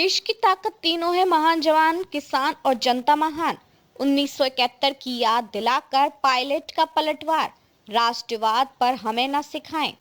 देश की ताकत तीनों है, महान जवान, किसान और जनता महान। 1971 की याद दिलाकर पायलट का पलटवार, राष्ट्रवाद पर हमें न सिखाएं।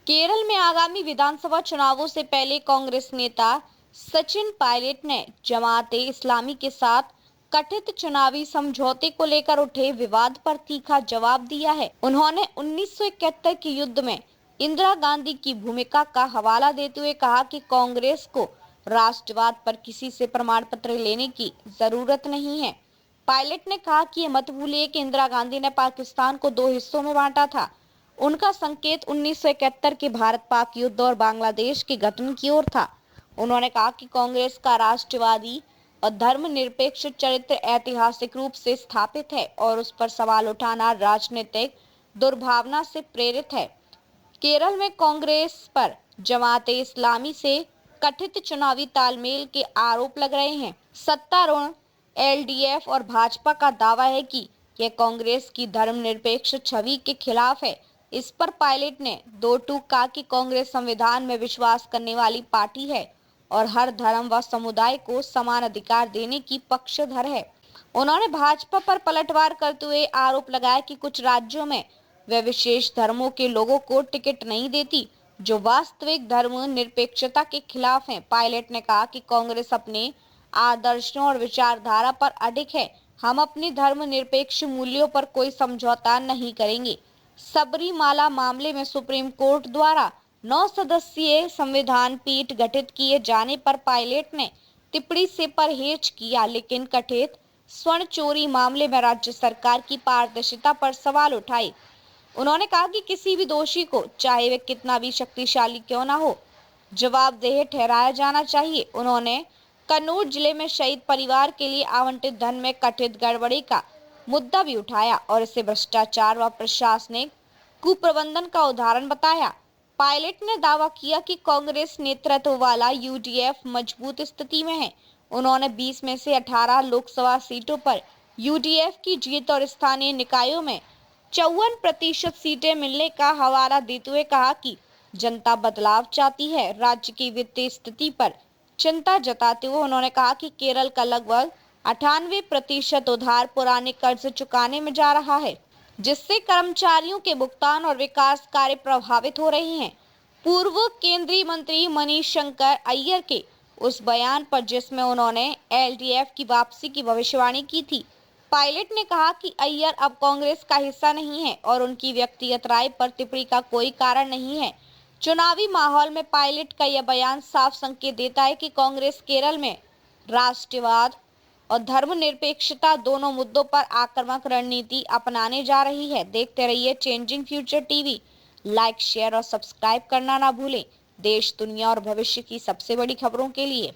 केरल में आगामी विधानसभा चुनावों से पहले कांग्रेस नेता सचिन पायलट ने जमाते इस्लामी के साथ कथित चुनावी समझौते को लेकर उठे विवाद पर तीखा जवाब दिया है। उन्होंने 1971 के युद्ध में इंदिरा गांधी की भूमिका का हवाला देते हुए कहा कि कांग्रेस को राष्ट्रवाद पर किसी से प्रमाण पत्र लेने की जरूरत नहीं है। पायलट ने कहा कि ये मत भूलिए कि इंदिरा गांधी ने पाकिस्तान को दो हिस्सों में बांटा था। उनका संकेत 1971 के भारत पाक युद्ध और बांग्लादेश के गठन की ओर था। उन्होंने कहा कि कांग्रेस का राष्ट्रवादी और धर्मनिरपेक्ष चरित्र ऐतिहासिक रूप से स्थापित है और उस पर सवाल उठाना राजनीतिक दुर्भावना से प्रेरित है। केरल में कांग्रेस पर जमाते इस्लामी से कथित चुनावी तालमेल के आरोप लग रहे हैं। सत्तारूढ़ एलडीएफ और भाजपा का दावा है कि यह कांग्रेस की धर्मनिरपेक्ष छवि के खिलाफ है। इस पर पायलट ने दो टूक कहा कि कांग्रेस संविधान में विश्वास करने वाली पार्टी है और हर धर्म व समुदाय को समान अधिकार देने की पक्षधर है। उन्होंने भाजपा पर पलटवार करते हुए आरोप लगाया कि कुछ राज्यों में वे विशेष धर्मों के लोगों को टिकट नहीं देती, जो वास्तविक धर्म निरपेक्षता के खिलाफ है। पायलट ने कहा कि कांग्रेस अपने आदर्शों और विचारधारा पर अडिग है। हम अपनी धर्मनिरपेक्ष मूल्यों पर कोई समझौता नहीं करेंगे। सबरीमाला मामले में सुप्रीम कोर्ट द्वारा 9 सदस्यीय संविधान पीठ गठित किए जाने पर पायलट ने टिप्पणी से परहेज किया, लेकिन कथित स्वर्ण चोरी मामले में राज्य सरकार की पारदर्शिता पर सवाल उठाए। उन्होंने कहा कि किसी भी दोषी को, चाहे वे कितना भी शक्तिशाली क्यों ना हो, जवाबदेह ठहराया जाना चाहिए। उन्होंने कन्नौज जिले में शहीद परिवार के लिए आवंटित धन में कथित गड़बड़ी का मुद्दा भी उठाया और इसे भ्रष्टाचार व प्रशासनिक कुप्रबंधन का उदाहरण बताया। पायलट ने दावा किया कि कांग्रेस नेतृत्व वाला यूडीएफ मजबूत स्थिति में है। उन्होंने 20 में से 18 लोकसभा सीटों पर यूडीएफ की जीत और स्थानीय निकायों में 54% सीटें मिलने का हवाला देते हुए कहा कि जनता बदलाव चाहती है। राज्य की वित्तीय स्थिति पर चिंता जताते हुए उन्होंने कहा कि केरल का लगभग 98% उधार पुराने कर्ज चुकाने में जा रहा है, जिससे कर्मचारियों के भुगतान और विकास कार्य प्रभावित हो रहे हैं। पूर्व केंद्रीय मंत्री मनीष शंकर अय्यर के उस बयान पर जिसमें उन्होंने एलडीएफ की वापसी की भविष्यवाणी की थी, पायलट ने कहा कि अय्यर अब कांग्रेस का हिस्सा नहीं है और उनकी व्यक्तिगत राय पर टिप्पणी का कोई कारण नहीं है। चुनावी माहौल में पायलट का यह बयान साफ संकेत देता है कि कांग्रेस केरल में राष्ट्रवाद और धर्मनिरपेक्षता दोनों मुद्दों पर आक्रामक रणनीति अपनाने जा रही है। देखते रहिए changing future TV. Like, share और सब्सक्राइब करना ना भूलें। देश, दुनिया और भविष्य की सबसे बड़ी खबरों के लिए।